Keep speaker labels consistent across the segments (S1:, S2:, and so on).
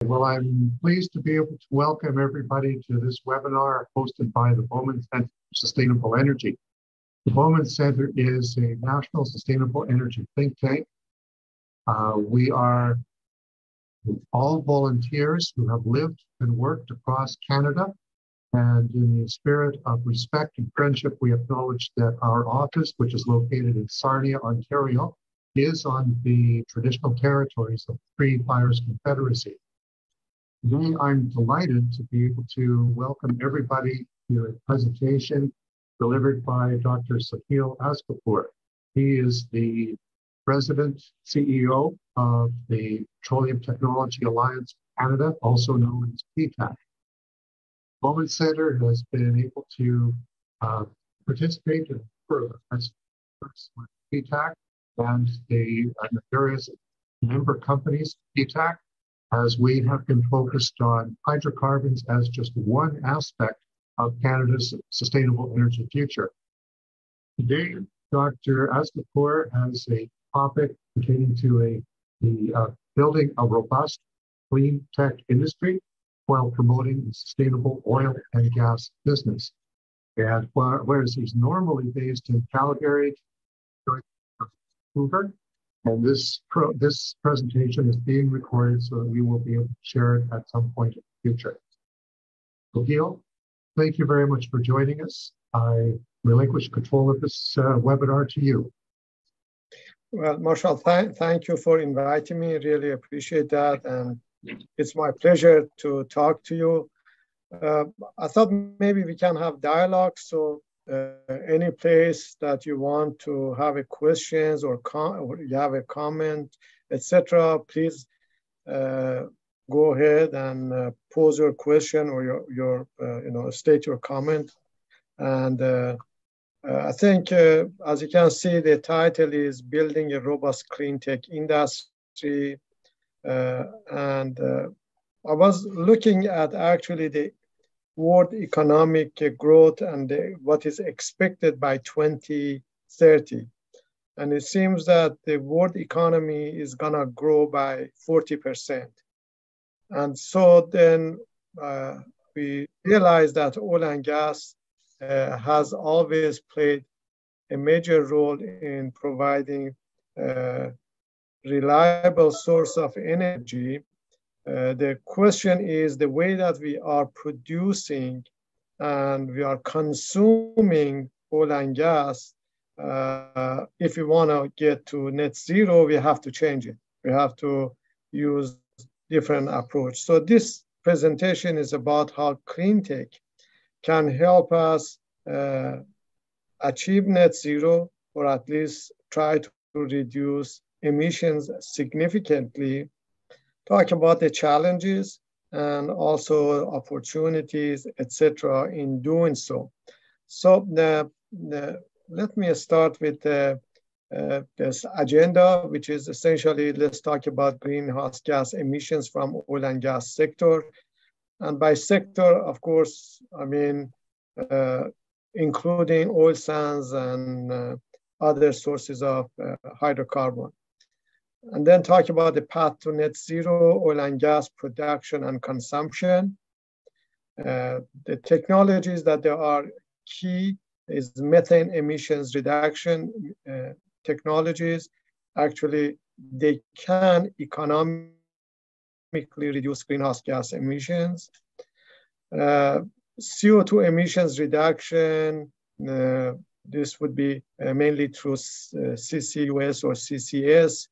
S1: Well, I'm pleased to be able to welcome everybody to this webinar hosted by the Bowman Center for Sustainable Energy. The Bowman Center is a national sustainable energy think tank. We are all volunteers who have lived and worked across Canada. And in the spirit of respect and friendship, we acknowledge that our office, which is located in Sarnia, Ontario, is on the traditional territories of Three Fires Confederacy. Today, I'm delighted to be able to welcome everybody to a presentation delivered by Dr. Asgarpour. He is the President, CEO of the Petroleum Technology Alliance Canada, also known as PTAC. Bowman Center has been able to participate in further with PTAC and the various member companies of PTAC, as we have been focused on hydrocarbons as just one aspect of Canada's sustainable energy future. Today, Dr. Asgarpour has a topic pertaining to the building a robust clean tech industry while promoting the sustainable oil and gas business. And whereas he's normally based in Calgary, Vancouver, and this presentation is being recorded so that we will be able to share it at some point in the future. Gil, thank you very much for joining us. I relinquish control of this webinar to you.
S2: Well, Marshall, thank you for inviting me. Really appreciate that. And it's my pleasure to talk to you. I thought maybe we can have dialogue. So any place that you want to have a questions or you have a comment, etc., please go ahead and pose your question or your state your comment. And I think, as you can see, the title is Building a Robust Clean Tech Industry. And I was looking at actually the world economic growth and what is expected by 2030. And it seems that the world economy is gonna grow by 40%. And so then we realize that oil and gas has always played a major role in providing reliable source of energy. The question is the way that we are producing and we are consuming oil and gas. If we want to get to net zero, we have to change it. We have to use different approach. So this presentation is about how clean tech can help us achieve net zero, or at least try to reduce emissions significantly, talk about the challenges and also opportunities, etc., in doing so. So let me start with this agenda, which is essentially, let's talk about greenhouse gas emissions from oil and gas sector. And by sector, of course, I mean, including oil sands and other sources of hydrocarbon. And then talk about the path to net zero oil and gas production and consumption. The technologies that there are key is methane emissions reduction technologies. Actually, they can economically reduce greenhouse gas emissions. CO2 emissions reduction, this would be mainly through CCUS or CCS,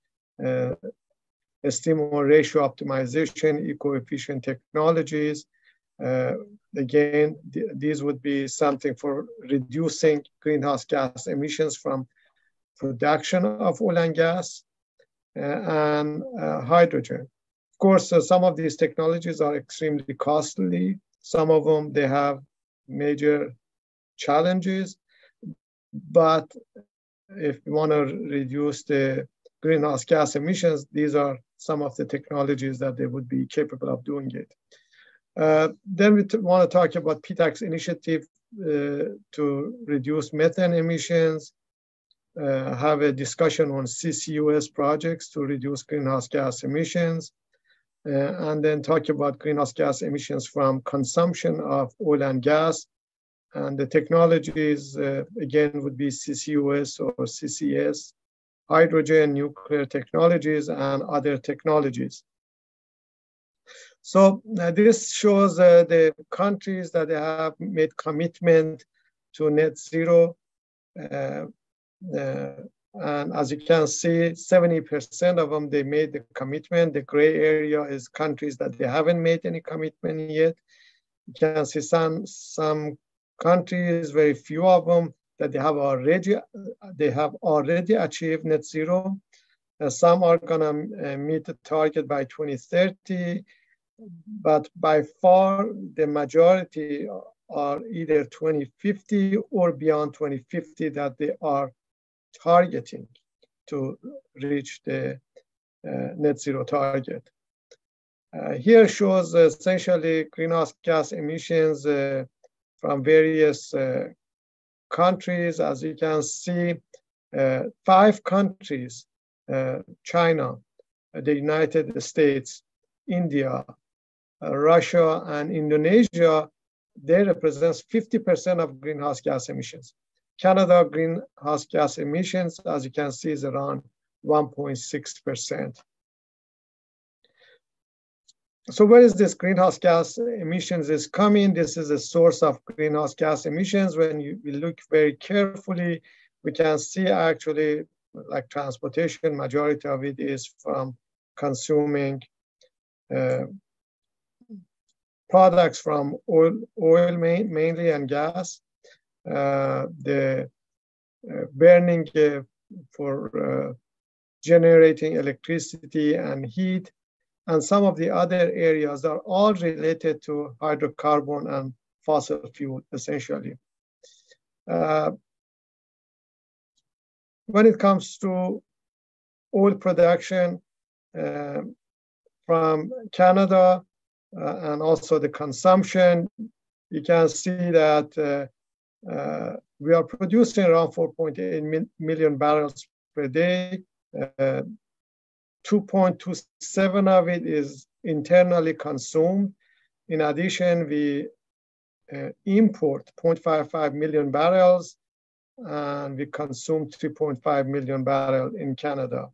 S2: estimate ratio optimization, eco-efficient technologies. Again, these would be something for reducing greenhouse gas emissions from production of oil and gas and hydrogen. Of course, some of these technologies are extremely costly. Some of them, they have major challenges. But if you want to reduce the greenhouse gas emissions, these are some of the technologies that they would be capable of doing it. Then we want to talk about PTAC's initiative to reduce methane emissions, have a discussion on CCUS projects to reduce greenhouse gas emissions, and then talk about greenhouse gas emissions from consumption of oil and gas. And the technologies, again, would be CCUS or CCS, hydrogen, nuclear technologies, and other technologies. So this shows the countries that have made commitment to net zero. And as you can see, 70% of them, they made the commitment. The gray area is countries that they haven't made any commitment yet. You can see some countries, very few of them, that they have already achieved net zero. Some are gonna meet the target by 2030, but by far the majority are either 2050 or beyond 2050 that they are targeting to reach the net zero target. Here shows essentially greenhouse gas emissions from various countries. As you can see, 5 countries, China, the United States, India, Russia, and Indonesia, they represent 50% of greenhouse gas emissions. Canada greenhouse gas emissions, as you can see, is around 1.6%. So where is this greenhouse gas emissions is coming? This is a source of greenhouse gas emissions. When we look very carefully, we can see actually like transportation, majority of it is from consuming products from oil mainly and gas. The burning for generating electricity and heat, and some of the other areas are all related to hydrocarbon and fossil fuel, essentially. When it comes to oil production from Canada and also the consumption, you can see that we are producing around 4.8 million barrels per day. 2.27 of it is internally consumed. In addition, we import 0.55 million barrels, and we consume 3.5 million barrels in Canada.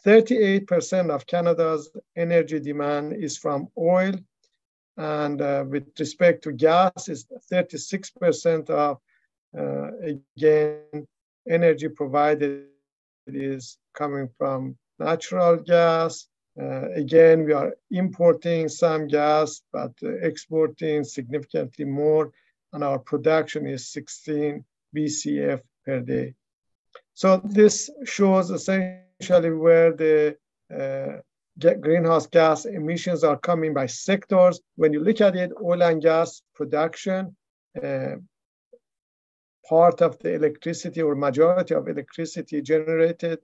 S2: 38% of Canada's energy demand is from oil, and with respect to gas, is 36% of, again, energy provided is coming from natural gas. Again, we are importing some gas, but exporting significantly more, and our production is 16 BCF per day. So this shows essentially where the greenhouse gas emissions are coming by sectors. When you look at it, oil and gas production, part of the electricity or majority of electricity generated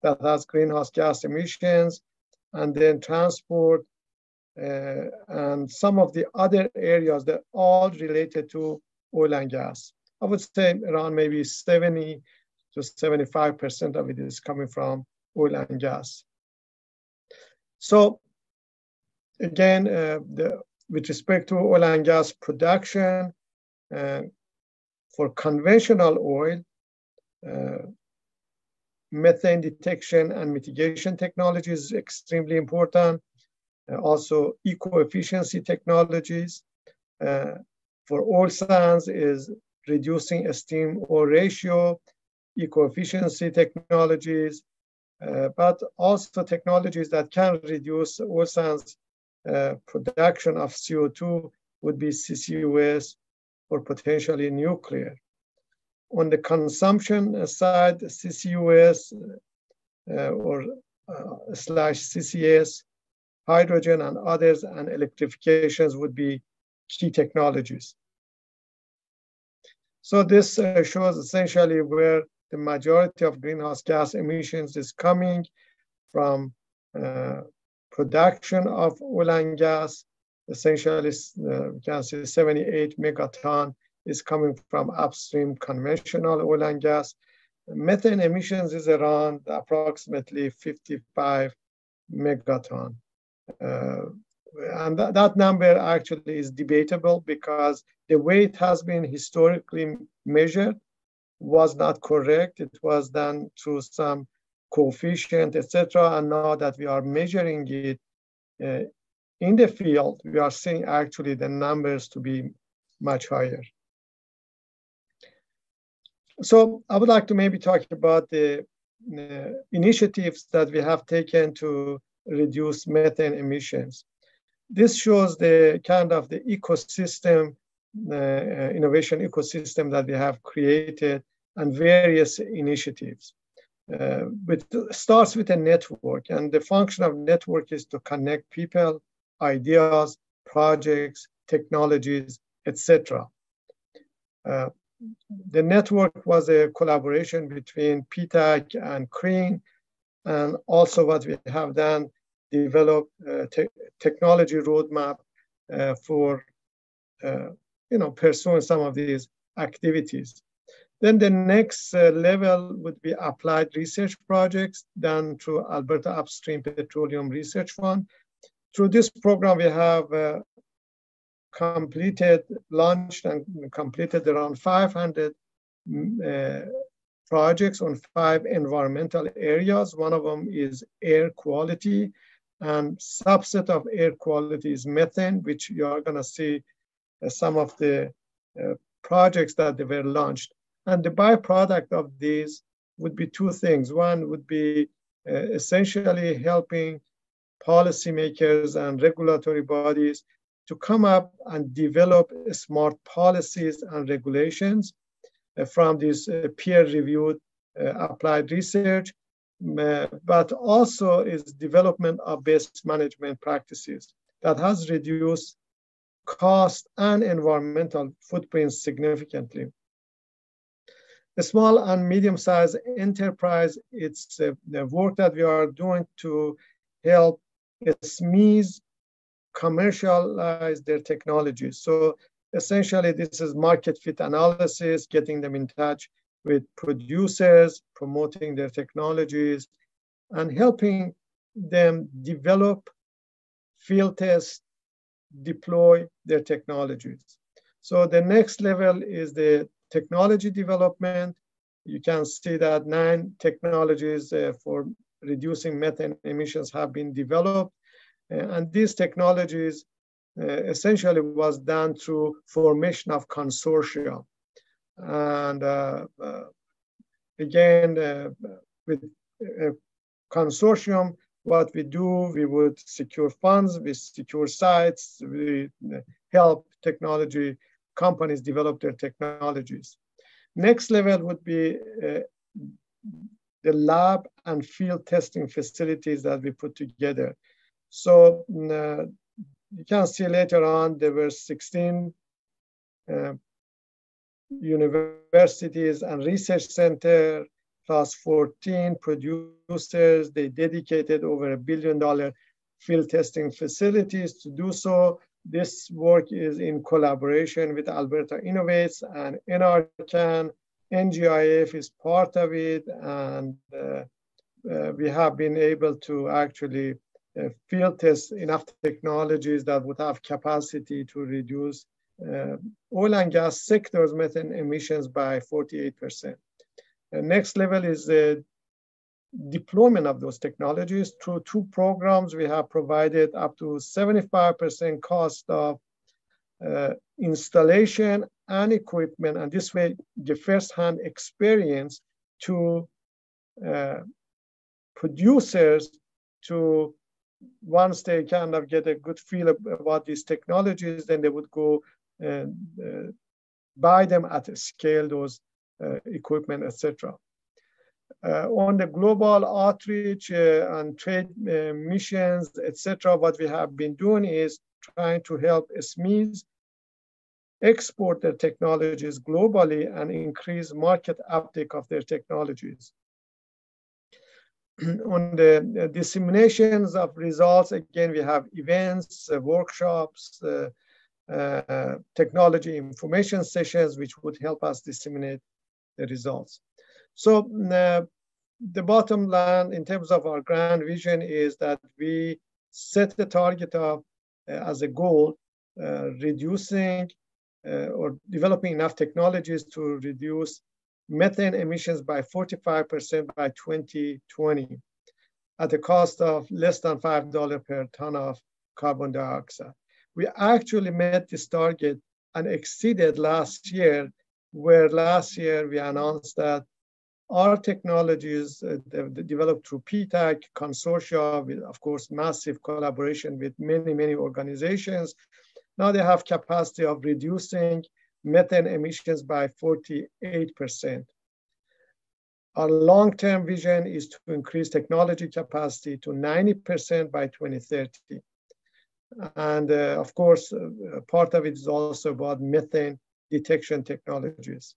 S2: that has greenhouse gas emissions, and then transport, and some of the other areas that are all related to oil and gas. I would say around maybe 70 to 75% of it is coming from oil and gas. So again, with respect to oil and gas production, for conventional oil, methane detection and mitigation technology is extremely important. Also, eco-efficiency technologies. For oil sands is reducing steam-oil ratio, eco-efficiency technologies, but also technologies that can reduce oil sands production of CO2 would be CCUS or potentially nuclear. On the consumption side, CCUS or /CCS, hydrogen and others, and electrifications would be key technologies. So this shows essentially where the majority of greenhouse gas emissions is coming from production of oil and gas. Essentially, we can see 78 megaton is coming from upstream conventional oil and gas. Methane emissions is around approximately 55 megaton. And that number actually is debatable because the way it has been historically measured was not correct. It was done through some coefficient, etc. And now that we are measuring it in the field, we are seeing actually the numbers to be much higher. So I would like to maybe talk about the initiatives that we have taken to reduce methane emissions. This shows the kind of the ecosystem, innovation ecosystem that we have created and various initiatives. It starts with a network, and the function of network is to connect people, ideas, projects, technologies, etc. The network was a collaboration between PTAC and CREAN, and also what we have done, develop a technology roadmap for pursuing some of these activities. Then the next level would be applied research projects done through Alberta Upstream Petroleum Research Fund. Through this program, we have launched and completed around 500 projects on 5 environmental areas. One of them is air quality, and subset of air quality is methane, which you are going to see some of the projects that they were launched. And the byproduct of these would be 2 things. One would be essentially helping policymakers and regulatory bodies to come up and develop smart policies and regulations from this peer-reviewed applied research, but also is development of best management practices that has reduced cost and environmental footprints significantly. The small and medium-sized enterprise, it's the work that we are doing to help SMEs commercialize their technologies. So essentially, this is market fit analysis, getting them in touch with producers, promoting their technologies, and helping them develop, field test, deploy their technologies. So the next level is the technology development. You can see that 9 technologies for reducing methane emissions have been developed. And these technologies essentially was done through formation of consortia. And again, with a consortium, what we do, we would secure funds, we secure sites, we help technology companies develop their technologies. Next level would be the lab and field testing facilities that we put together. So you can see later on, there were 16 universities and research centers, plus 14 producers. They dedicated over $1 billion field testing facilities to do so. This work is in collaboration with Alberta Innovates and NRCan. NGIF is part of it, and we have been able to actually field test enough technologies that would have capacity to reduce oil and gas sector's methane emissions by 48%. The next level is the deployment of those technologies. Through 2 programs, we have provided up to 75% cost of installation and equipment, and this way give first-hand experience to producers to, once they kind of get a good feel about these technologies, then they would go and buy them at a scale, those equipment, etc. On the global outreach and trade missions, etc., what we have been doing is trying to help SMEs export their technologies globally and increase market uptake of their technologies. On the disseminations of results, again, we have events, workshops, technology information sessions, which would help us disseminate the results. So the bottom line in terms of our grand vision is that we set the target of, as a goal, reducing or developing enough technologies to reduce methane emissions by 45% by 2020 at a cost of less than $5 per ton of carbon dioxide. We actually met this target and exceeded last year, where last year we announced that our technologies developed through PTAC consortia with, of course, massive collaboration with many, many organizations. Now they have capacity of reducing methane emissions by 48%. Our long-term vision is to increase technology capacity to 90% by 2030. And of course, part of it is also about methane detection technologies.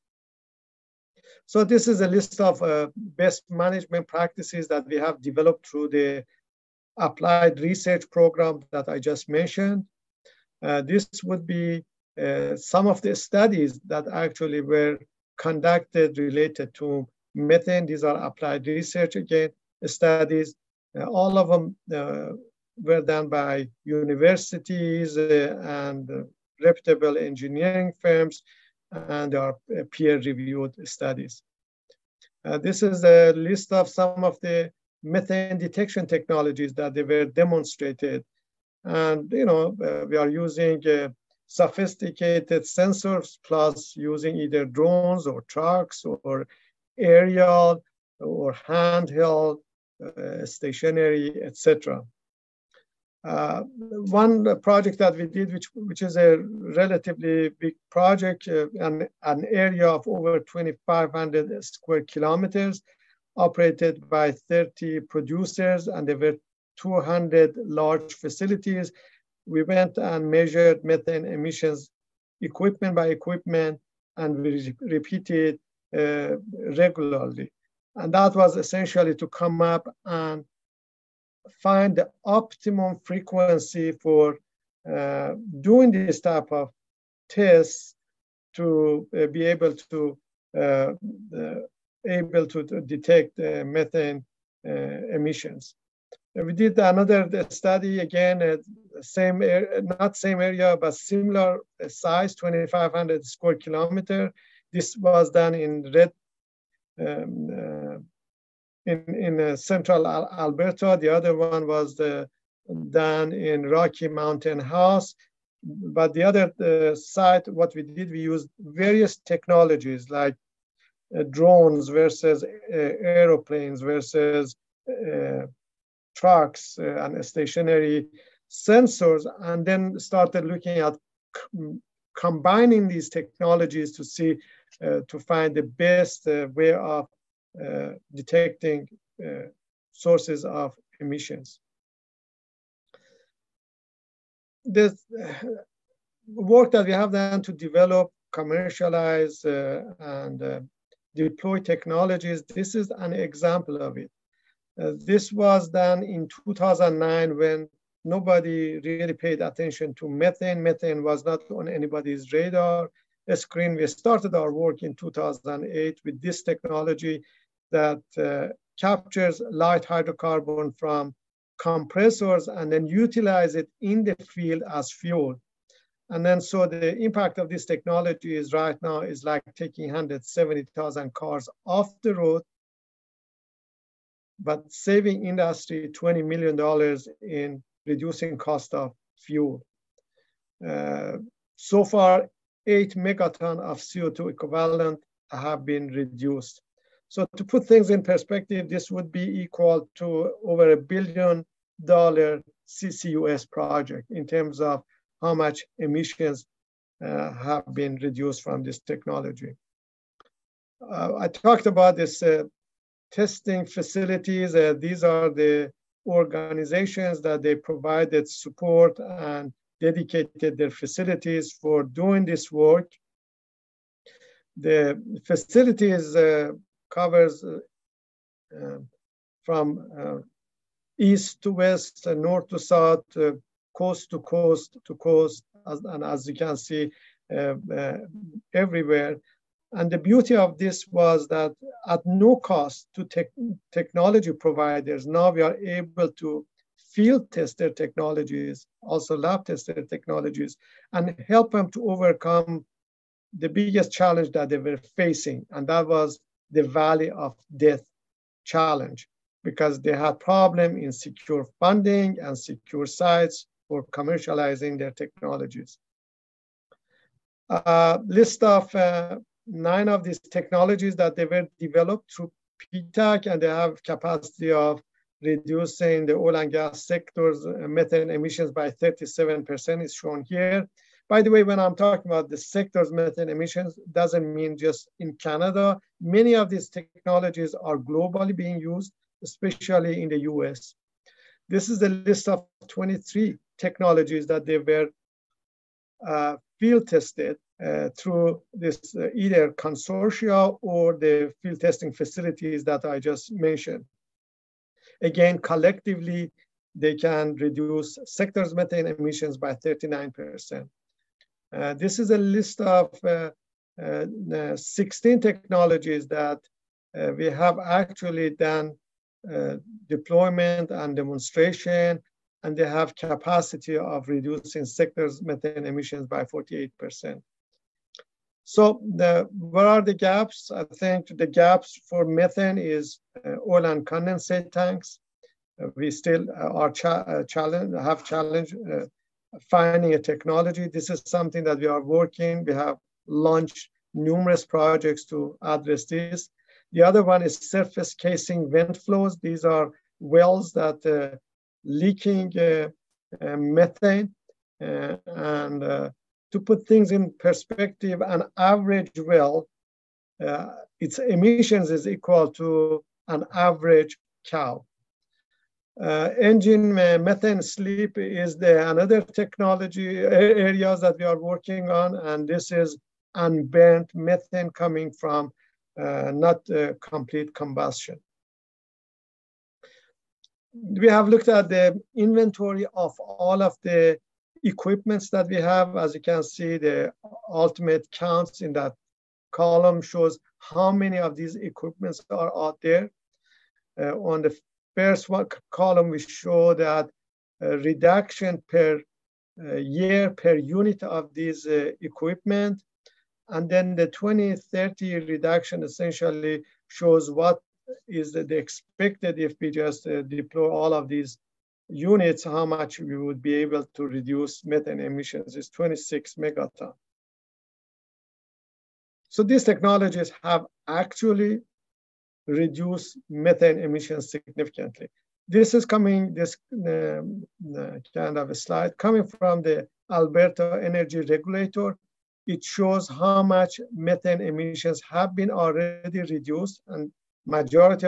S2: So this is a list of best management practices that we have developed through the applied research program that I just mentioned. This would be some of the studies that actually were conducted related to methane. These are applied research, again, studies. All of them were done by universities and reputable engineering firms, and are peer-reviewed studies. This is a list of some of the methane detection technologies that they were demonstrated. And we are using sophisticated sensors, plus using either drones or trucks or aerial or handheld, stationary, etc. One project that we did, which is a relatively big project, an area of over 2,500 square kilometers, operated by 30 producers, and there were 200 large facilities. We went and measured methane emissions equipment by equipment, and we repeated regularly. And that was essentially to come up and find the optimum frequency for doing this type of tests to be able to detect methane emissions. We did another study, again, same area, not same area, but similar size, 2,500 square kilometer. This was done in in central Alberta. The other one was done in Rocky Mountain House. But the other site, what we did, we used various technologies like drones versus aeroplanes versus trucks and stationary sensors, and then started looking at combining these technologies to see, to find the best way of detecting sources of emissions. The work that we have done to develop, commercialize, and deploy technologies, this is an example of it. This was done in 2009 when nobody really paid attention to methane. Methane was not on anybody's radar screen. We started our work in 2008 with this technology that captures light hydrocarbon from compressors and then utilize it in the field as fuel. And then so the impact of this technology is right now is like taking 170,000 cars off the road, but saving industry $20 million in reducing cost of fuel. So far, 8 megaton of CO2 equivalent have been reduced. So to put things in perspective, this would be equal to over $1 billion CCUS project in terms of how much emissions have been reduced from this technology. I talked about this testing facilities. These are the organizations that they provided support and dedicated their facilities for doing this work. The facilities covers from east to west, north to south, coast to coast to coast, and as you can see, everywhere. And the beauty of this was that at no cost to technology providers, now we are able to field tested technologies, also lab tested technologies, and help them to overcome the biggest challenge that they were facing, and that was the Valley of Death challenge, because they had problem in secure funding and secure sites for commercializing their technologies. List of 9 of these technologies that they were developed through PTAC, and they have capacity of reducing the oil and gas sector's methane emissions by 37% is shown here. By the way, when I'm talking about the sector's methane emissions, doesn't mean just in Canada. Many of these technologies are globally being used, especially in the US. This is the list of 23 technologies that they were field tested through this either consortia or the field testing facilities that I just mentioned. Again, collectively, they can reduce sector's methane emissions by 39%. This is a list of 16 technologies that we have actually done deployment and demonstration, and they have capacity of reducing sector's methane emissions by 48%. So where are the gaps? I think the gaps for methane is oil and condensate tanks. We still are challenge finding a technology. This is something that we are working. We have launched numerous projects to address this. The other one is surface casing vent flows. These are wells that leaking methane. And to put things in perspective, an average well, its emissions is equal to an average cow. Engine methane sleep is another technology areas that we are working on, and this is unburnt methane coming from not complete combustion. We have looked at the inventory of all of the equipments that we have. As you can see, the ultimate counts in that column shows how many of these equipments are out there. On the first column, we show that reduction per year per unit of these equipment. And then the 2030 reduction essentially shows what is the expected if we just deploy all of these units, how much we would be able to reduce methane emissions is 26 megaton. So these technologies have actually reduced methane emissions significantly. This is coming, this kind of a slide coming from the Alberta Energy Regulator. It shows how much methane emissions have been already reduced, and majority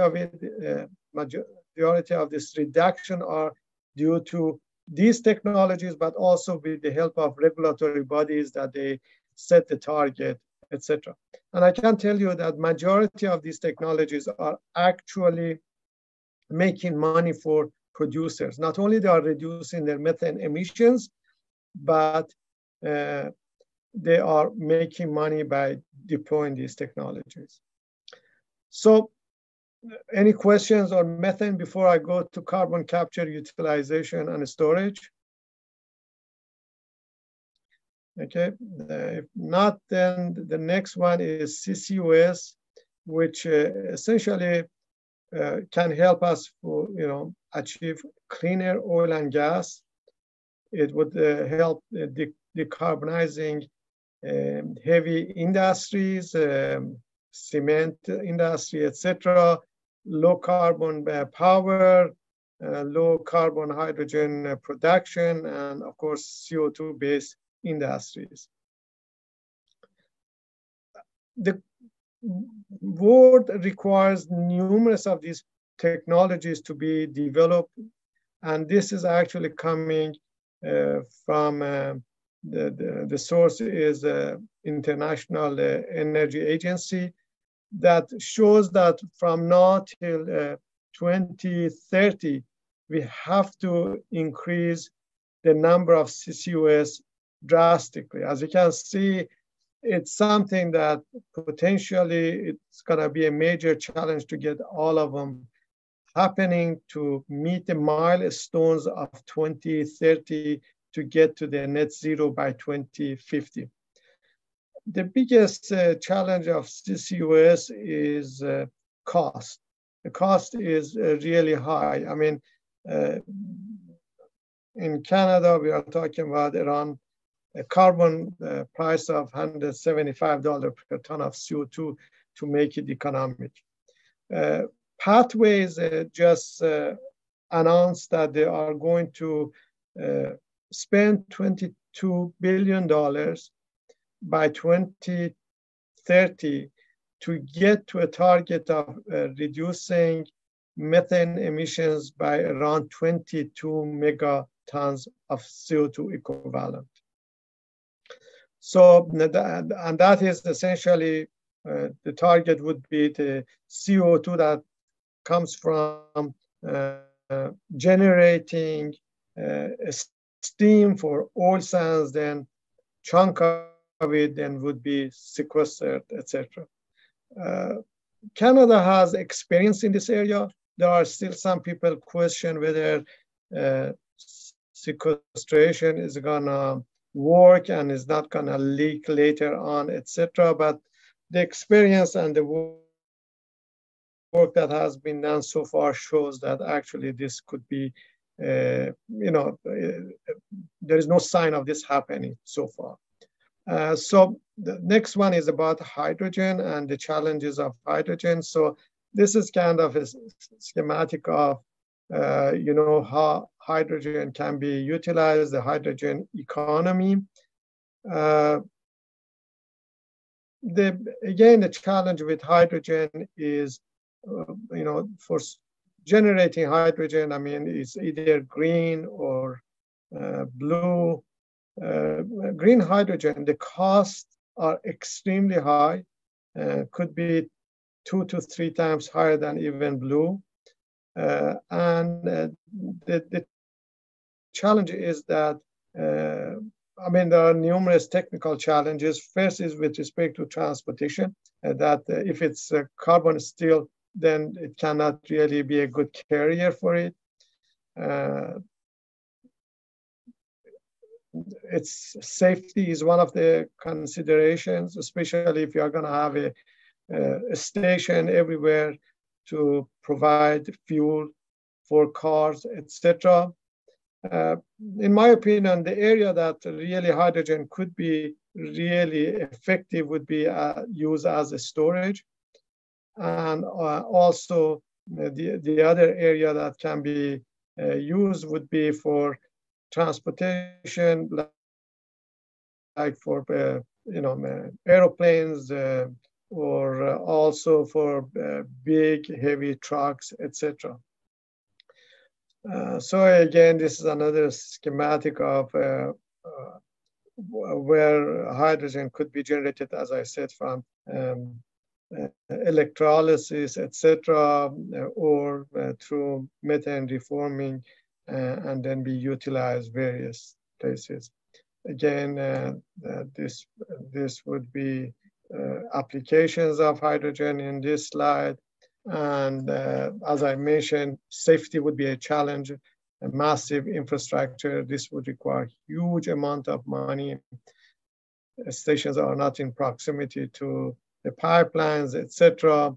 S2: of this reduction are due to these technologies, but also with the help of regulatory bodies that they set the target, etc. And I can tell you that majority of these technologies are actually making money for producers. Not only they are reducing their methane emissions, but they are making money by deploying these technologies. So any questions on methane before I go to carbon capture, utilization, and storage? Okay, if not, then the next one is CCUS, which essentially can help us to, achieve cleaner oil and gas. It would help decarbonizing heavy industries, cement industry, etc., low carbon power, low carbon hydrogen production, and of course, CO2 based industries. The world requires numerous of these technologies to be developed, and this is actually coming from the source is International Energy Agency that shows that from now till 2030, we have to increase the number of CCUS drastically. As you can see, it's something that potentially it's going to be a major challenge to get all of them happening to meet the milestones of 2030 to get to the net zero by 2050. The biggest challenge of CCUS is cost. The cost is really high. I mean, in Canada, we are talking about around a carbon price of $175 per ton of CO2 to make it economic. Pathways just announced that they are going to spend $22 billion by 2030 to get to a target of reducing methane emissions by around 22 megatons of CO2 equivalent. So, and that is essentially, the target would be the CO2 that comes from generating steam for oil sands, then chunk of it then would be sequestered, etc. Canada has experience in this area. There are still some people question whether sequestration is gonna work and is not gonna leak later on, etc. But the experience and the work that has been done so far shows that actually this could be, there is no sign of this happening so far. So the next one is about hydrogen and the challenges of hydrogen. So this is kind of a schematic of, how hydrogen can be utilized, the hydrogen economy. Again, the challenge with hydrogen is, for generating hydrogen, I mean, it's either green or blue. Green hydrogen, the costs are extremely high, could be 2 to 3 times higher than even blue. And the challenge is that, there are numerous technical challenges. First is with respect to transportation, that if it's carbon steel, then it cannot really be a good carrier for it. Its safety is one of the considerations, especially if you are going to have a station everywhere to provide fuel for cars, etc. In my opinion, the area that really hydrogen could be really effective would be used as a storage. And also the other area that can be used would be for transportation, like for aeroplanes, or also for big heavy trucks, etc. So again, this is another schematic of where hydrogen could be generated, as I said, from electrolysis, etc., or through methane reforming, and then be utilized various places. Again, this would be applications of hydrogen in this slide. And as I mentioned, safety would be a challenge, a massive infrastructure. This would require huge amount of money. Stations are not in proximity to the pipelines, etc.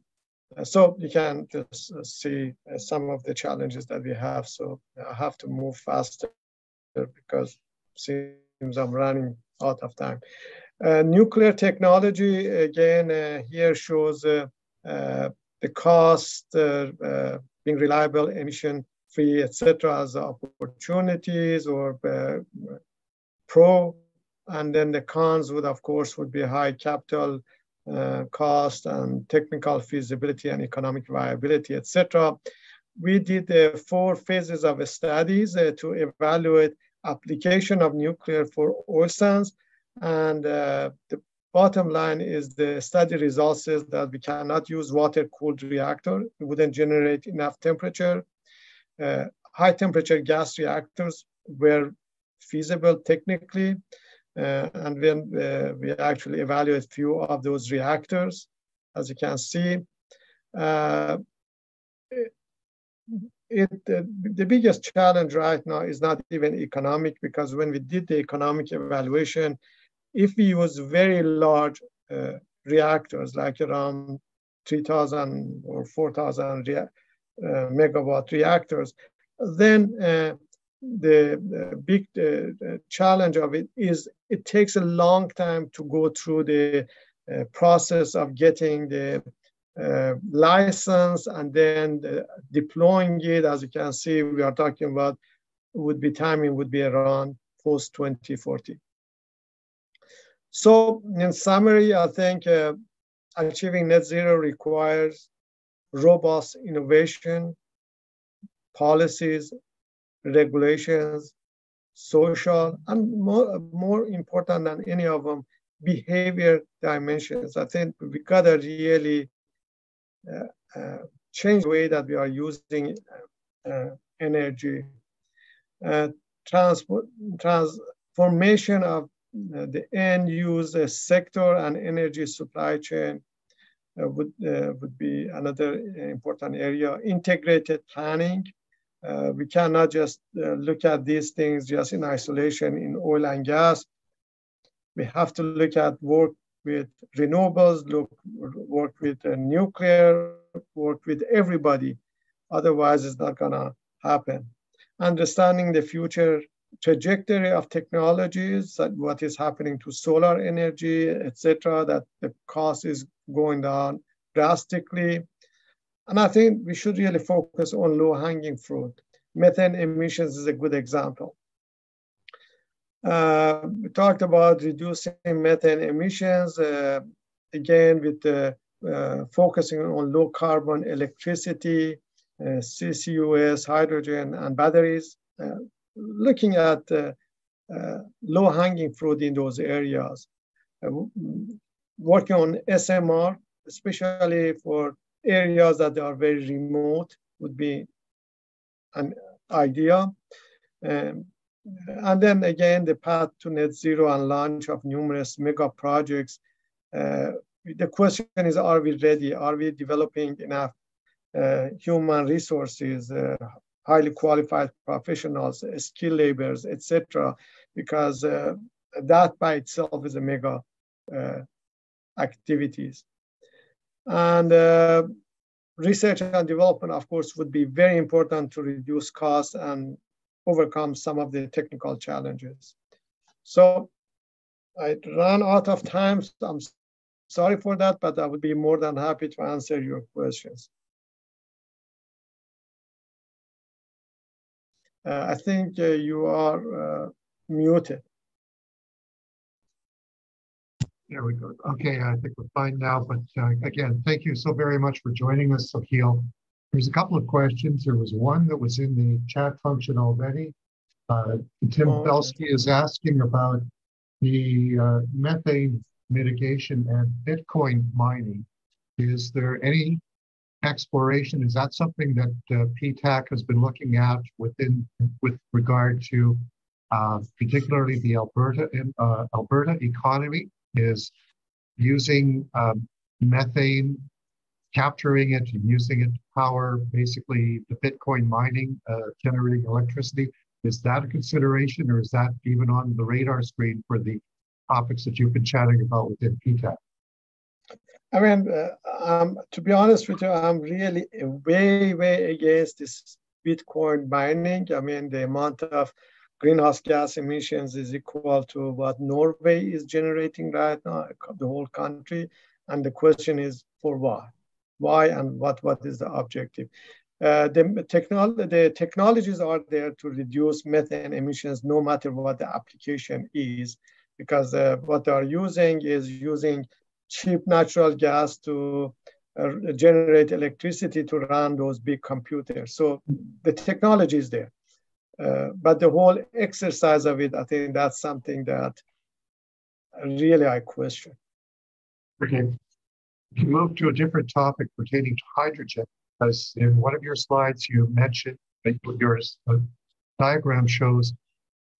S2: So you can just see some of the challenges that we have. So I have to move faster because it seems I'm running out of time. Nuclear technology, again, here shows the cost, being reliable, emission-free, etc., as opportunities or pro. And then the cons would, of course, would be high capital cost and technical feasibility and economic viability, etc. We did 4 phases of studies to evaluate application of nuclear for oil sands. And the bottom line is the study results says that we cannot use water-cooled reactor. It wouldn't generate enough temperature. High temperature gas reactors were feasible technically. And then we actually evaluate few of those reactors, as you can see. the biggest challenge right now is not even economic, because when we did the economic evaluation, if we use very large reactors, like around 3,000 or 4,000 megawatt reactors, then the big challenge of it is it takes a long time to go through the process of getting the license and then deploying it. As you can see, we are talking about timing would be around post 2040. So in summary, I think achieving net zero requires robust innovation, policies, regulations, social, and more important than any of them, behavior dimensions. I think we gotta really change the way that we are using energy. Transformation of the end user sector and energy supply chain would be another important area. Integrated planning. We cannot just look at these things just in isolation in oil and gas. We have to look at work with renewables, work with nuclear, work with everybody. Otherwise, it's not gonna happen. Understanding the future trajectory of technologies, what is happening to solar energy, etc., that the cost is going down drastically. And I think we should really focus on low-hanging fruit. Methane emissions is a good example. We talked about reducing methane emissions, again, with focusing on low carbon electricity, CCUS, hydrogen, and batteries, looking at low hanging fruit in those areas. Working on SMR, especially for areas that are very remote, would be an idea. And then again, the path to net zero and launch of numerous mega projects. The question is, are we ready? Are we developing enough human resources, highly qualified professionals, skilled laborers, etc.? Because that by itself is a mega activities. And research and development, of course, would be very important to reduce costs and overcome some of the technical challenges. So I ran out of time. So I'm sorry for that, but I would be more than happy to answer your questions. I think you are muted.
S1: There we go. Okay, I think we're fine now. But again, thank you so very much for joining us, Sohail. There's a couple of questions. There was one that was in the chat function already. Tim Belsky is asking about the methane mitigation and Bitcoin mining. Is there any exploration? Is that something that PTAC has been looking at with regard to particularly the Alberta economy? Is using methane, capturing it and using it to power basically the Bitcoin mining, generating electricity. Is that a consideration, or is that even on the radar screen for the topics that you've been chatting about within PTAC?
S2: I mean, to be honest with you, I'm really way against this Bitcoin mining. I mean, the amount of greenhouse gas emissions is equal to what Norway is generating right now, the whole country. And the question is, for what? Why and what is the objective? The technologies are there to reduce methane emissions no matter what the application is, because what they are using is using cheap natural gas to generate electricity to run those big computers. So the technology is there. But the whole exercise of it, I think that's something that really I question.
S1: Okay. To move to a different topic pertaining to hydrogen, as in one of your slides you mentioned that your diagram shows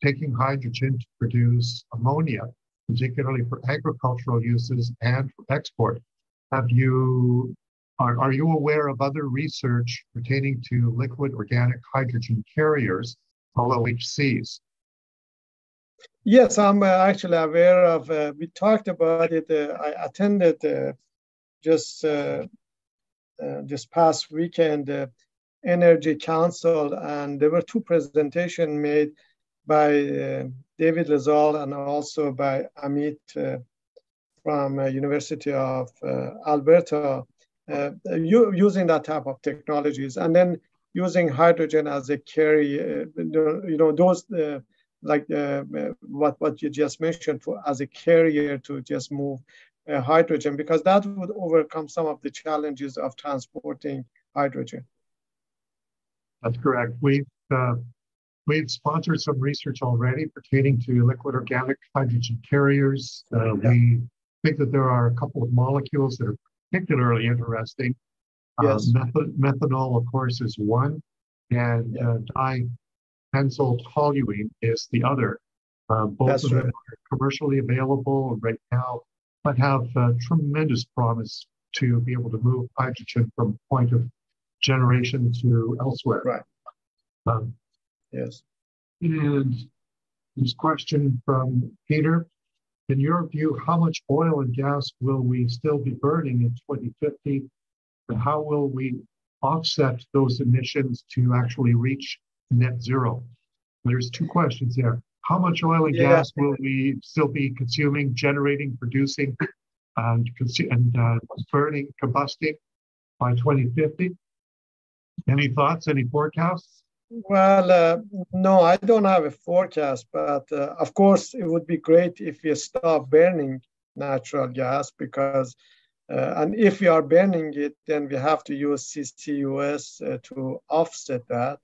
S1: taking hydrogen to produce ammonia, particularly for agricultural uses and for export. Have you Are you aware of other research pertaining to liquid organic hydrogen carriers, LOHCs?
S2: Yes, I'm actually aware of. We talked about it. I attended just this past weekend Energy Council, and there were two presentations made by David Lazal and also by Amit from University of Alberta, using that type of technologies, and then using hydrogen as a carrier. Those like what you just mentioned as a carrier to just move hydrogen, because that would overcome some of the challenges of transporting hydrogen.
S1: That's correct. We've sponsored some research already pertaining to liquid organic hydrogen carriers. We think that there are a couple of molecules that are particularly interesting.
S2: Yes.
S1: Methanol, of course, is one, and dibenzyl toluene is the other. Both of them are commercially available right now, but have tremendous promise to be able to move hydrogen from point of generation to elsewhere.
S2: Right. Yes.
S1: And this question from Peter: in your view, how much oil and gas will we still be burning in 2050? And how will we offset those emissions to actually reach net zero? There's two questions there. How much oil and gas will we still be consuming, generating, producing, and burning, combusting by 2050? Any thoughts, any forecasts?
S2: Well, no, I don't have a forecast, but of course, it would be great if we stop burning natural gas, because, and if we are burning it, then we have to use CCUS to offset that.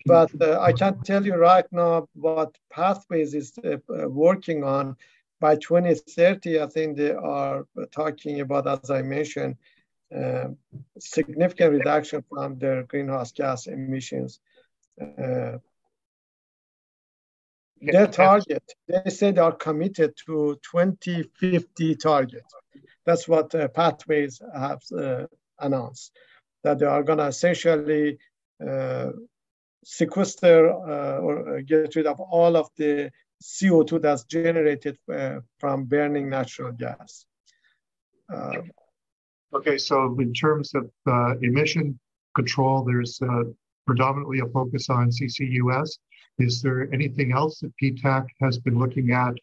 S2: But I can't tell you right now what Pathways is working on. By 2030, I think they are talking about, as I mentioned, significant reduction from their greenhouse gas emissions. Their target, they say they are committed to 2050 target. That's what Pathways have announced, that they are going to essentially sequester or get rid of all of the CO2 that's generated from burning natural gas.
S1: Okay, so in terms of emission control, there's predominantly a focus on CCUS. Is there anything else that PTAC has been looking at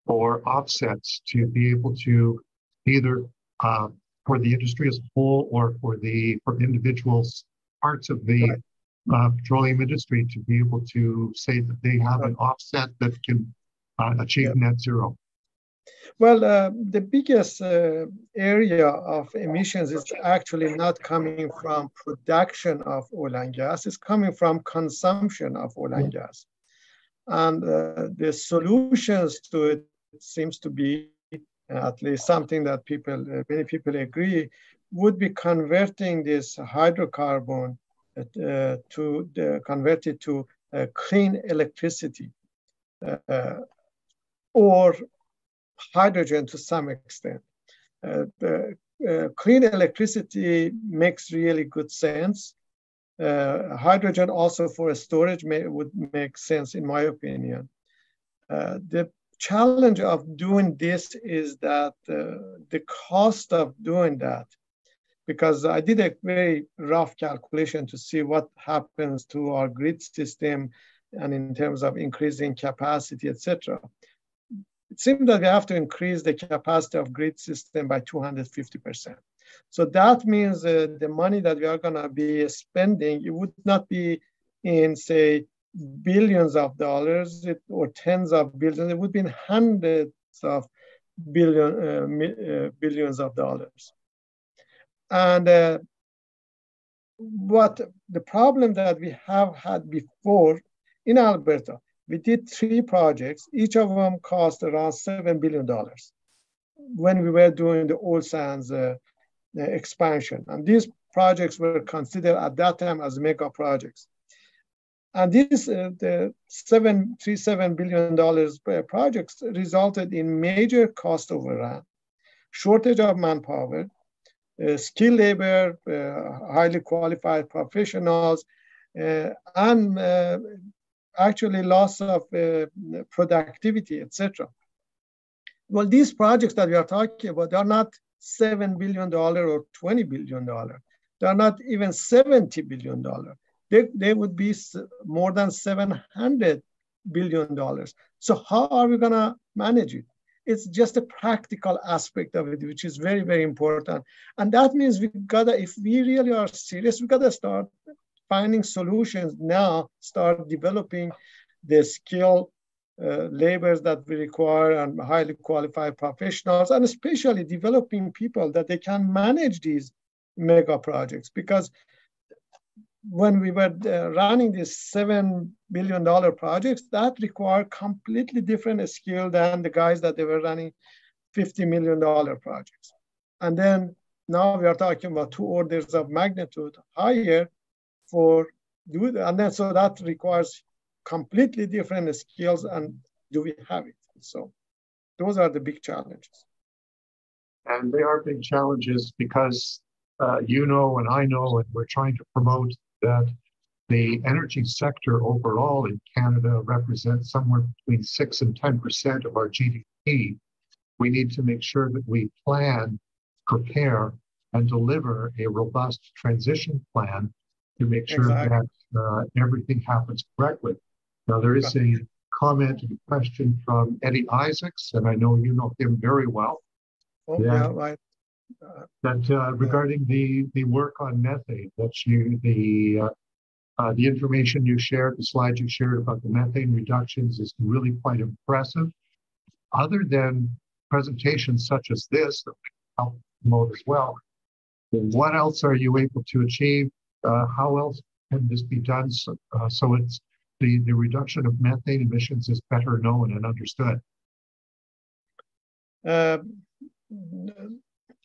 S1: for offsets to be able to either for the industry as a whole or for individuals, parts of the petroleum industry, to be able to say that they have an offset that can achieve net zero?
S2: Well, the biggest area of emissions is actually not coming from production of oil and gas, it's coming from consumption of oil and gas. And the solutions to it seems to be, at least something that many people agree, would be converting this hydrocarbon convert it to clean electricity or hydrogen to some extent. The clean electricity makes really good sense. Hydrogen also for storage would make sense, in my opinion. The challenge of doing this is that the cost of doing that, because I did a very rough calculation to see what happens to our grid system and in terms of increasing capacity, etc. It seems that we have to increase the capacity of grid system by 250%. So that means the money that we are going to be spending, it would not be in, say, billions of dollars or tens of billions. It would be in hundreds of billions of dollars. And what the problem that we have had before in Alberta, we did 3 projects. Each of them cost around $7 billion when we were doing the oil sands expansion. And these projects were considered at that time as mega projects. And these the $7 billion projects resulted in major cost overrun. shortage of manpower, skilled labor, highly qualified professionals, and actually loss of productivity, etc. Well, these projects that we are talking about, they are not $7 billion or $20 billion. They are not even $70 billion. They would be more than $700 billion. So how are we gonna manage it? It's just a practical aspect of it, which is very, very important. And that means if we really are serious, we gotta start finding solutions now, start developing the skill labors that we require and highly qualified professionals, and especially developing people that they can manage these mega projects. Because when we were running these $7 billion projects, that required completely different skill than the guys that they were running $50 million projects. And then now we are talking about 2 orders of magnitude higher for do it. And then so that requires completely different skills, and do we have it? So those are the big challenges.
S1: And they are big challenges because you know and I know, and we're trying to promote that the energy sector overall in Canada represents somewhere between 6 and 10% of our GDP. We need to make sure that we plan, prepare, and deliver a robust transition plan to make sure that everything happens correctly. Now, there is a comment and question from Eddie Isaacs, and I know you know him very well.
S2: Oh, yeah, right.
S1: Regarding the work on methane, the information you shared, the slides you shared about the methane reductions is really quite impressive. Other than presentations such as this that we help promote as well, what else are you able to achieve? How else can this be done so it's the reduction of methane emissions is better known and understood?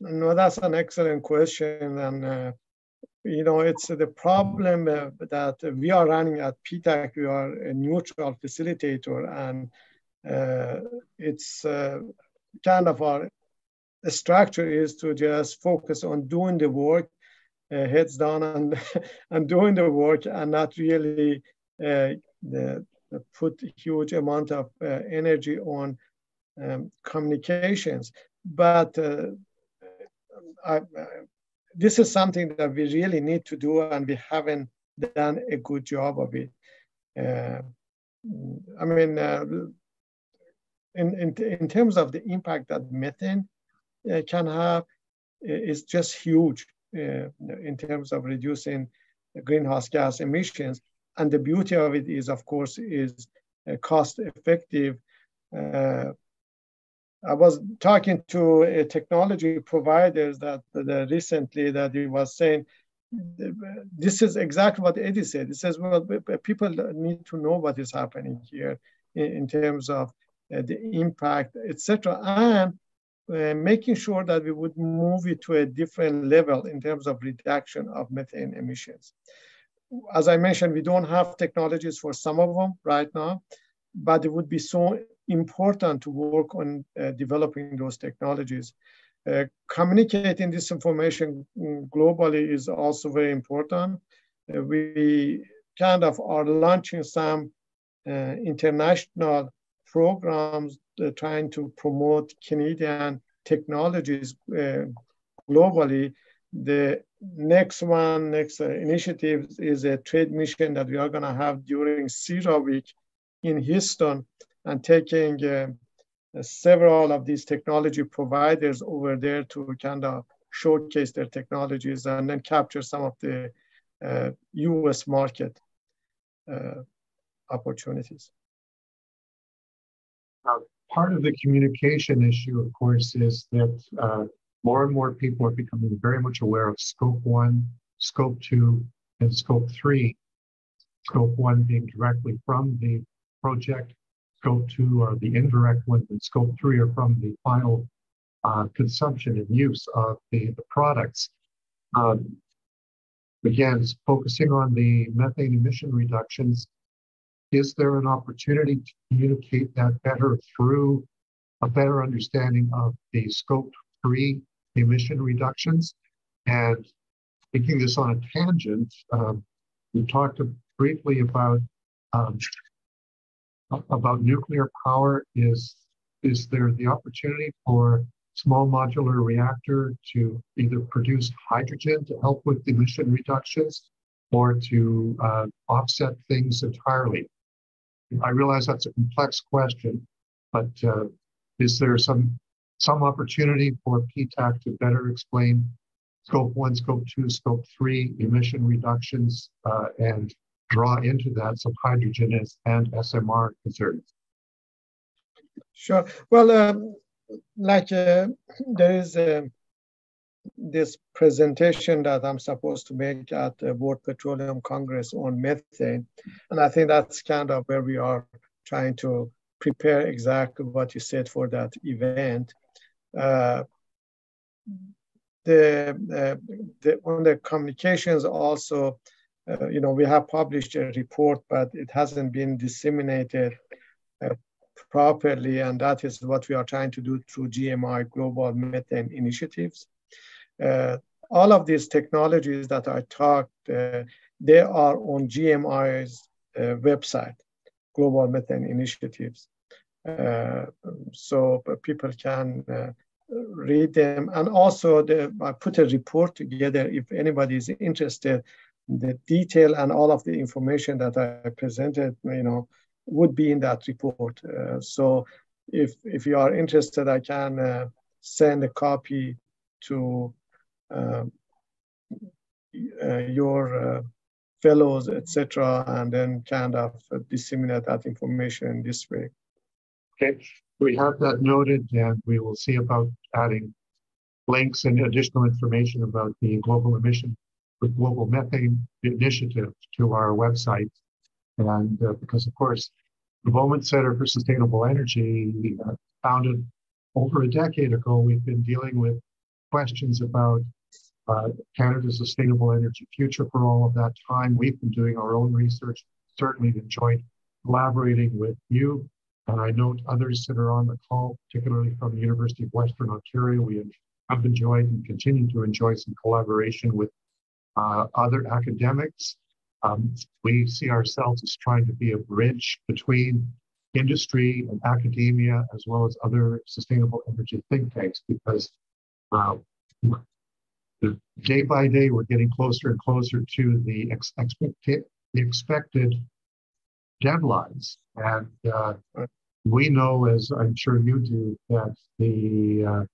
S2: No, that's an excellent question. And, you know, it's the problem that we are running at PTAC. We are a neutral facilitator, and it's kind of our structure is to just focus on doing the work, heads down and doing the work, and not really put huge amount of energy on communications. But this is something that we really need to do, and we haven't done a good job of it. I mean, in terms of the impact that methane can have, is just huge in terms of reducing greenhouse gas emissions. And the beauty of it is, of course, is cost effective. I was talking to a technology providers that recently that he was saying, this is exactly what Eddie said. He says, well, people need to know what is happening here in terms of the impact, etc., and making sure that we would move it to a different level in terms of reduction of methane emissions. As I mentioned, we don't have technologies for some of them right now, but it would be so important to work on developing those technologies. Communicating this information globally is also very important. We kind of are launching some international programs trying to promote Canadian technologies globally. The next initiative is a trade mission that we are going to have during CERA Week in Houston, and taking several of these technology providers over there to kind of showcase their technologies and then capture some of the US market opportunities.
S1: Part of the communication issue, of course, is that more and more people are becoming very much aware of Scope 1, Scope 2, and Scope 3. Scope 1 being directly from the project, Scope 2 are the indirect ones, and Scope 3 are from the final consumption and use of the products. Again, focusing on the methane emission reductions, is there an opportunity to communicate that better through a better understanding of the Scope 3 emission reductions. And taking this on a tangent, we talked briefly about nuclear power. Is there the opportunity for small modular reactor to either produce hydrogen to help with emission reductions or to offset things entirely? I realize that's a complex question, but is there some opportunity for PTAC to better explain Scope 1, Scope 2, Scope 3 emission reductions and draw into that some hydrogen and SMR concerns?
S2: Sure. Well, there is this presentation that I'm supposed to make at the World Petroleum Congress on methane. And I think that's kind of where we are trying to prepare exactly what you said for that event. On the communications also, we have published a report, but it hasn't been disseminated properly, and that is what we are trying to do through GMI Global Methane Initiatives. All of these technologies that I talked, they are on GMI's website, Global Methane Initiatives. So people can read them. And also I put a report together if anybody is interested. The detail and all of the information that I presented, would be in that report. So if you are interested, I can send a copy to your fellows, etc., and then kind of disseminate that information this way.
S1: Okay, we have that noted, and we will see about adding links and additional information about the global methane initiative to our website. And because, of course, the Bowman Center for Sustainable Energy, founded over a decade ago, we've been dealing with questions about Canada's sustainable energy future for all of that time. We've been doing our own research, certainly enjoyed collaborating with you. And I note others that are on the call, particularly from the University of Western Ontario. We have enjoyed and continue to enjoy some collaboration with other academics. We see ourselves as trying to be a bridge between industry and academia, as well as other sustainable energy think tanks, because day by day, we're getting closer and closer to the expected deadlines. And we know, as I'm sure you do, that the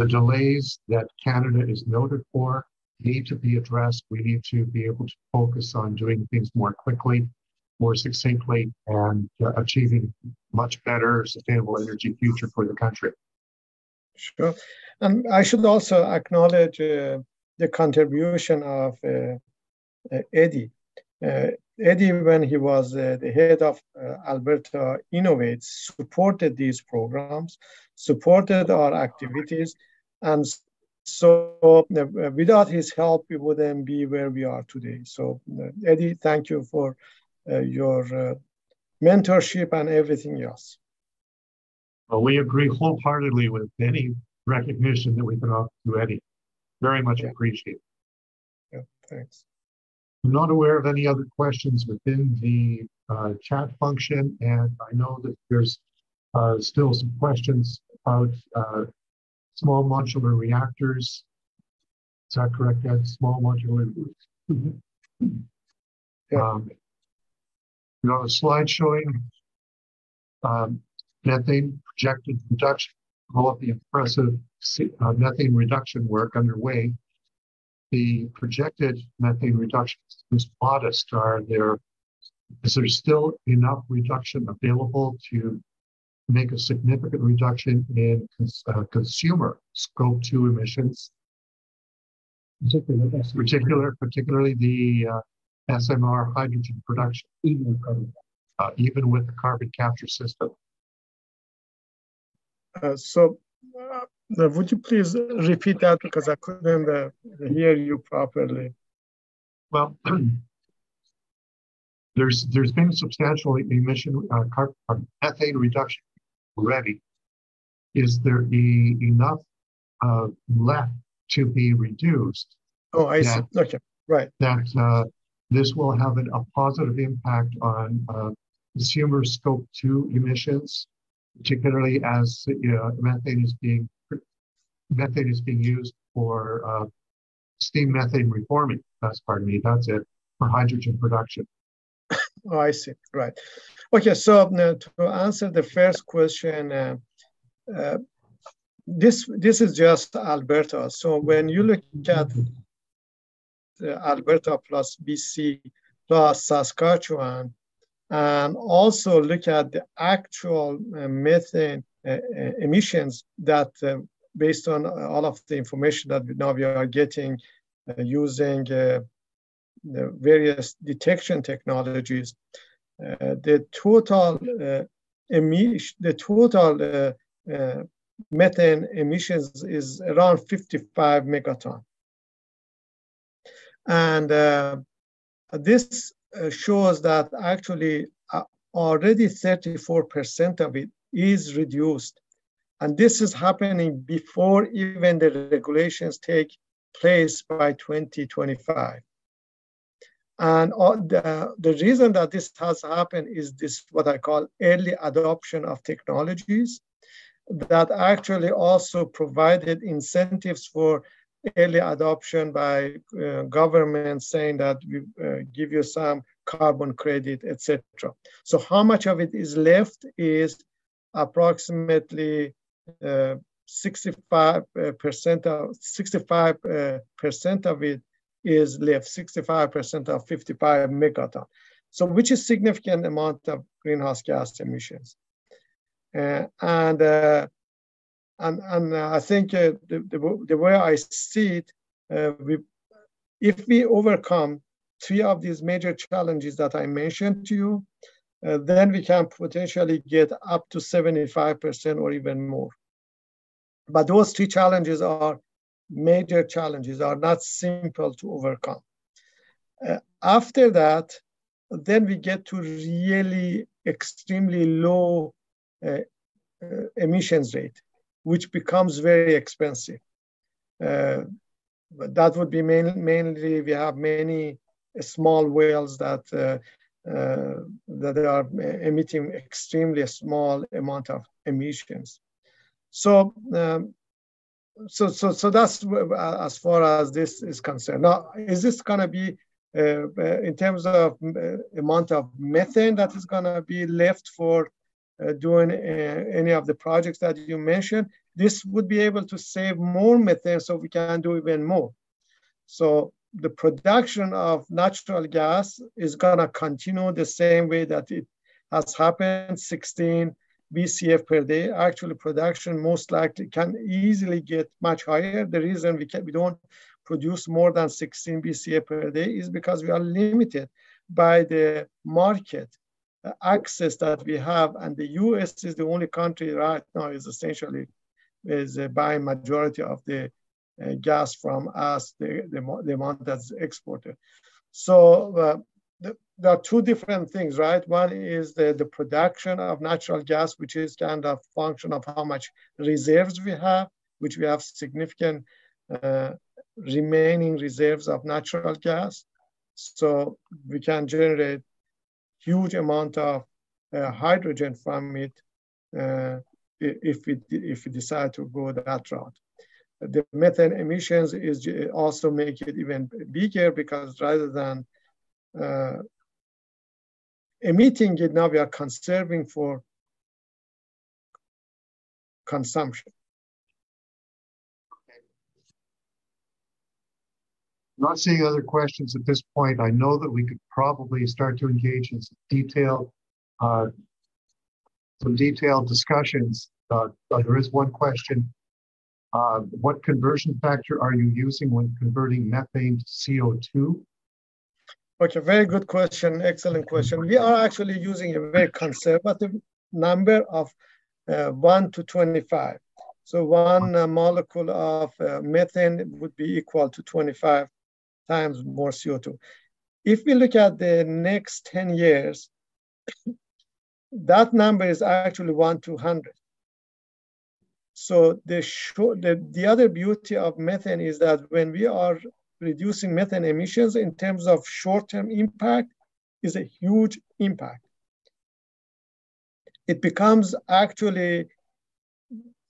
S1: delays that Canada is noted for need to be addressed. We need to be able to focus on doing things more quickly, more succinctly, and achieving much better sustainable energy future for the country.
S2: Sure. And I should also acknowledge the contribution of Eddie. Eddie, when he was the head of Alberta Innovates, supported these programs, supported our activities, and so without his help, we wouldn't be where we are today. So Eddie, thank you for your mentorship and everything else.
S1: Well, we agree wholeheartedly with any recognition that we can offer to Eddie. Very much appreciated.
S2: Yeah, thanks.
S1: I'm not aware of any other questions within the chat function, and I know that there's still some questions about small modular reactors. Is that correct, Ed? Small modular.
S2: Yeah.
S1: A slide showing methane projected reduction, all of the impressive methane reduction work underway. The projected methane reductions is modest. Is there still enough reduction available to make a significant reduction in consumer Scope 2 emissions, particularly the SMR hydrogen production, even with the carbon capture system?
S2: Would you please repeat that, because I couldn't hear you properly?
S1: Well, there's been substantial emission methane reduction already. is there enough left to be reduced?
S2: Oh, I see. Okay, right.
S1: That this will have a positive impact on consumer scope 2 emissions, particularly as methane is being used for steam methane reforming. That's it, for hydrogen production.
S2: Oh, I see. Right. Okay. So to answer the first question, this is just Alberta. So when you look at Alberta plus BC plus Saskatchewan, and also look at the actual methane emissions that, based on all of the information that now we are getting using the various detection technologies, the total methane emissions is around 55 megaton. And this shows that actually already 34% of it is reduced. And this is happening before even the regulations take place by 2025. And the reason that this has happened is this, what I call early adoption of technologies that actually also provided incentives for early adoption by government, saying that we give you some carbon credit, etc. So how much of it is left is approximately 65% of it is left, 65% of 55 megaton. So which is significant amount of greenhouse gas emissions. And I think the way I see it, if we overcome 3 of these major challenges that I mentioned to you, then we can potentially get up to 75% or even more. But those 3 challenges are major challenges, are not simple to overcome. After that, then we get to really extremely low emissions rate, which becomes very expensive. But that would be mainly we have many small wells that are emitting extremely small amount of emissions. So that's as far as this is concerned. Now, is this going to be in terms of amount of methane that is going to be left for doing any of the projects that you mentioned? This would be able to save more methane, so we can do even more. So the production of natural gas is going to continue the same way that it has happened, 16 BCF per day. Actually, production most likely can easily get much higher. The reason we don't produce more than 16 BCF per day is because we are limited by the market access that we have, and the US is the only country right now is essentially buying majority of the gas from us, the amount that's exported. So there are 2 different things, right? One is the production of natural gas, which is kind of function of how much reserves we have, which we have significant remaining reserves of natural gas. So we can generate huge amount of hydrogen from it if we decide to go that route. The methane emissions is also make it even bigger, because rather than emitting it, now we are conserving for consumption.
S1: Not seeing other questions at this point. I know that we could probably start to engage in some detailed discussions. There is one question. What conversion factor are you using when converting methane to CO2?
S2: Okay, very good question, excellent question. We are actually using a very conservative number of 1 to 25. So 1 molecule of methane would be equal to 25 times more CO2. If we look at the next 10 years, that number is actually 1 to 100. So the other beauty of methane is that when we are reducing methane emissions in terms of short-term impact, is a huge impact. It becomes actually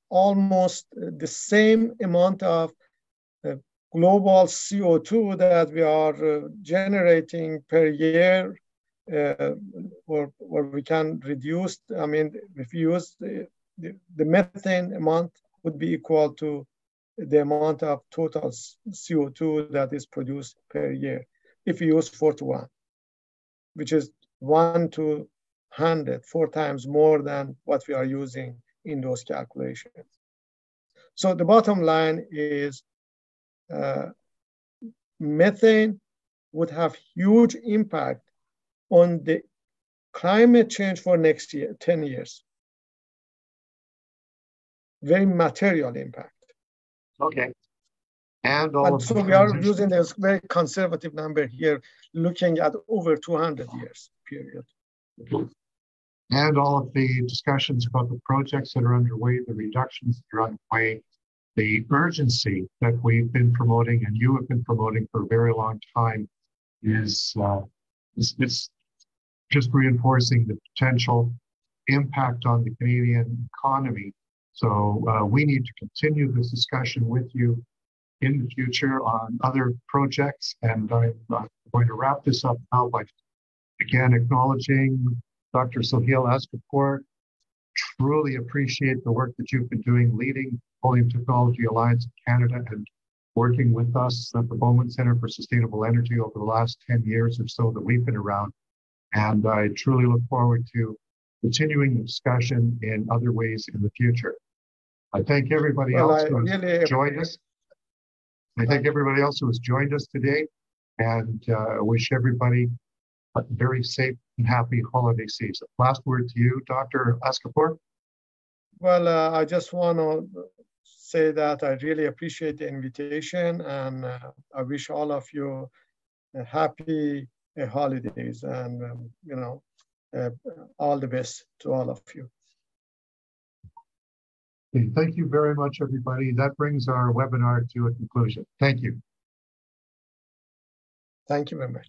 S2: almost the same amount of global CO2 that we are generating per year, or we can reduce. I mean, if you use the methane amount would be equal to the amount of total CO2 that is produced per year. If you use 4 to 1, which is 1 to 100, 4 times more than what we are using in those calculations. So the bottom line is methane would have huge impact on the climate change for next year, 10 years. Very material impact.
S1: Okay. And
S2: so we are using this very conservative number here, looking at over 200 years period.
S1: And all of the discussions about the projects that are underway, the reductions that are underway, the urgency that we've been promoting and you have been promoting for a very long time is it's just reinforcing the potential impact on the Canadian economy. So we need to continue this discussion with you in the future on other projects. And I'm going to wrap this up now by again acknowledging Dr. Sohail Asgarpour. Truly appreciate the work that you've been doing, leading Petroleum Technology Alliance Canada and working with us at the Bowman Centre for Sustainable Energy over the last 10 years or so that we've been around. And I truly look forward to continuing the discussion in other ways in the future. I thank everybody else who has joined us. I thank everybody else who has joined us today, and wish everybody a very safe and happy holiday season. Last word to you, Dr. Asgarpour.
S2: Well, I just want to say that I really appreciate the invitation, and I wish all of you a happy holidays, and all the best to all of you.
S1: Okay, thank you very much, everybody. That brings our webinar to a conclusion. Thank you.
S2: Thank you very much.